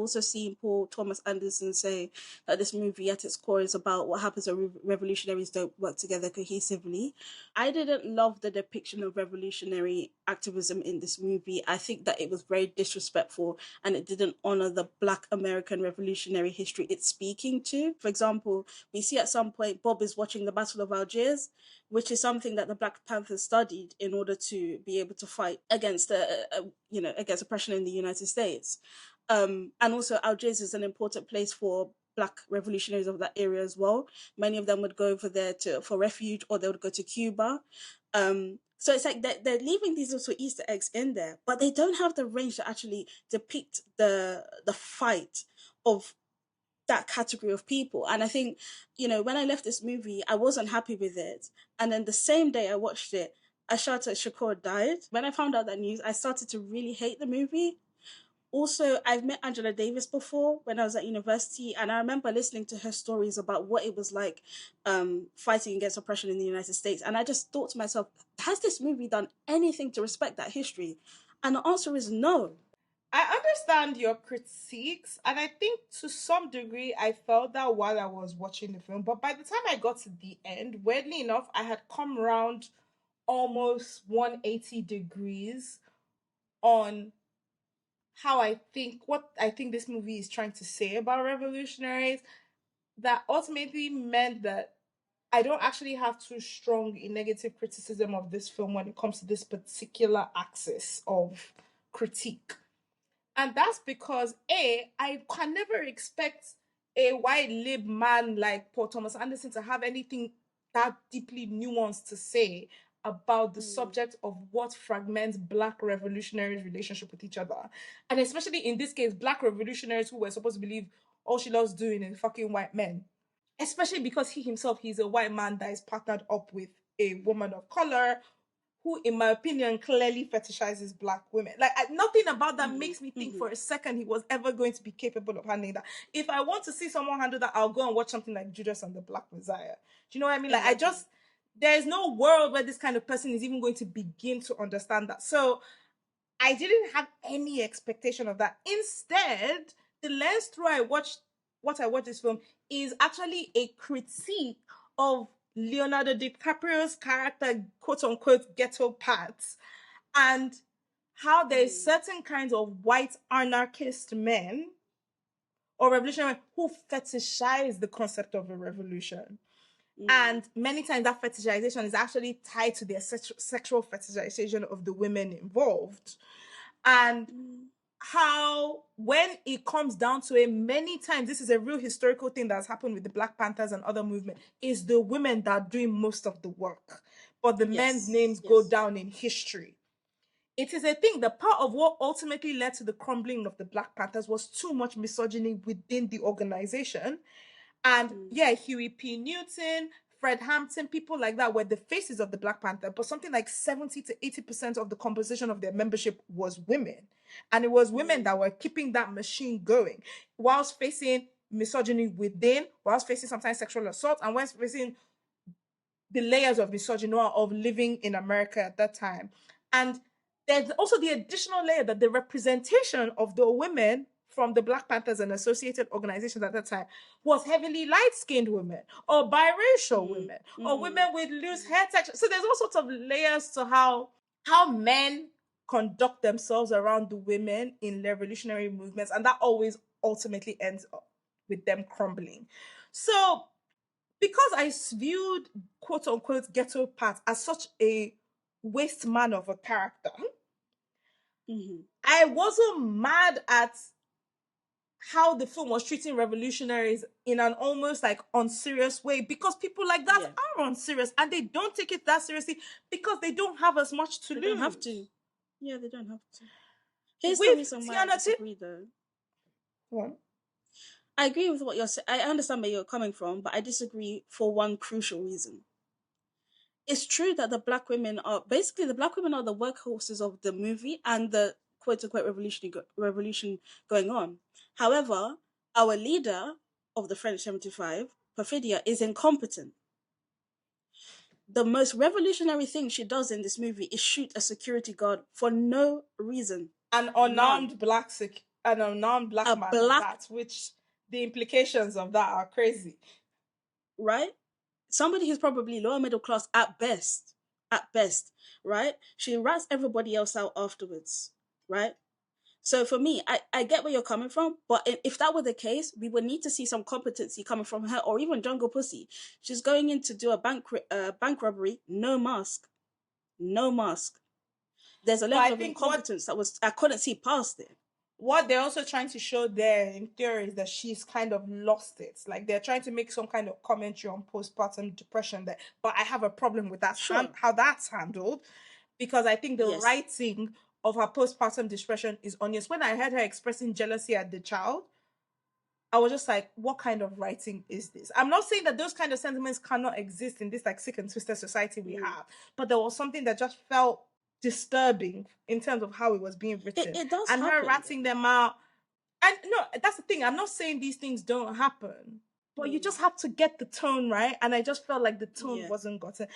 Also seeing Paul Thomas Anderson say that this movie at its core is about what happens when revolutionaries don't work together cohesively. I didn't love the depiction of revolutionary activism in this movie. I think that it was very disrespectful and it didn't honor the Black American revolutionary history it's speaking to. For example, we see at some point Bob is watching the Battle of Algiers, which is something that the Black Panthers studied in order to be able to fight against against oppression in the United States. And also Algiers is an important place for Black revolutionaries of that area as well. Many of them would go over there for refuge, or they would go to Cuba. So it's like they're leaving these little Easter eggs in there, but they don't have the range to actually depict the fight of that category of people. And I think, when I left this movie, I wasn't happy with it. And then the same day I watched it, Ashata Shakur died. When I found out that news, I started to really hate the movie. Also, I've met Angela Davis before when I was at university, and I remember listening to her stories about what it was like fighting against oppression in the United States. And I just thought to myself, has this movie done anything to respect that history? And the answer is no. I understand your critiques, and I think to some degree I felt that while I was watching the film. But by the time I got to the end, weirdly enough, I had come around almost 180 degrees on what I think this movie is trying to say about revolutionaries. That ultimately meant that I don't actually have too strong a negative criticism of this film when it comes to this particular axis of critique. And that's because I can never expect a white lib man like Paul Thomas Anderson to have anything that deeply nuanced to say about the subject of what fragments Black revolutionaries' relationship with each other. And especially in this case, Black revolutionaries who were supposed to believe all she loves doing is fucking white men. Especially because he's a white man that is partnered up with a woman of color who, in my opinion, clearly fetishizes Black women. Like, nothing about that makes me think for a second he was ever going to be capable of handling that. If I want to see someone handle that, I'll go and watch something like Judas and the Black Messiah. Do you know what I mean? Like, there's no world where this kind of person is even going to begin to understand that. So I didn't have any expectation of that. Instead, the lens through I watched this film is actually a critique of Leonardo DiCaprio's character, quote unquote, ghetto paths, and how there's certain kinds of white anarchist men or revolutionary who fetishize the concept of a revolution. And many times that fetishization is actually tied to their sexual fetishization of the women involved. And how, when it comes down to it, many times, this is a real historical thing that's happened with the Black Panthers and other movements, is the women that are doing most of the work. But the men's names go down in history. It is a thing. The part of what ultimately led to the crumbling of the Black Panthers was too much misogyny within the organization. And Huey P. Newton, Fred Hampton, people like that were the faces of the Black Panther, but something like 70 to 80% of the composition of their membership was women. And it was women that were keeping that machine going, whilst facing misogyny within, whilst facing sometimes sexual assault, and whilst facing the layers of misogyny of living in America at that time. And there's also the additional layer that the representation of the women from the Black Panthers and associated organizations at that time was heavily light-skinned women or biracial women or women with loose hair texture. So there's all sorts of layers to how men conduct themselves around the women in revolutionary movements, and that always ultimately ends up with them crumbling. So because I viewed quote-unquote Ghetto Pat as such a waste man of a character, I wasn't mad at how the film was treating revolutionaries in an almost like unserious way, because people like that are unserious and they don't take it that seriously because they don't have as much to lose. They don't have to. Yeah, they don't have to. Here's the reason why I disagree, though. What? I agree with what you're saying. I understand where you're coming from, but I disagree for one crucial reason. It's true that the black women are the workhorses of the movie and the quote unquote revolution going on. However, our leader of the French 75, Perfidia, is incompetent. The most revolutionary thing she does in this movie is shoot a security guard for no reason. An unarmed black and a non-black A man at black, that, which the implications of that are crazy. right? Somebody who's probably lower middle class at best, right? She rats everybody else out afterwards, right? So for me, I get where you're coming from, but if that were the case, we would need to see some competency coming from her, or even Jungle Pussy. She's going in to do a bank robbery, no mask, no mask. There's a But I level of think incompetence that was I couldn't see past it. what they're also trying to show there in theory is that she's kind of lost it. Like they're trying to make some kind of commentary on postpartum depression there. But I have a problem with that Sure. how that's handled, because I think the Yes. writing of her postpartum depression is honest. When I heard her expressing jealousy at the child, I was just like, what kind of writing is this? I'm not saying that those kind of sentiments cannot exist in this like sick and twisted society we Mm. have, but there was something that just felt disturbing in terms of how it was being written. It does And her happen ratting though. them out. And no, that's the thing. I'm not saying these things don't happen, but you Mm. just have to get the tone right. And I just felt like the tone Yeah. wasn't gotten.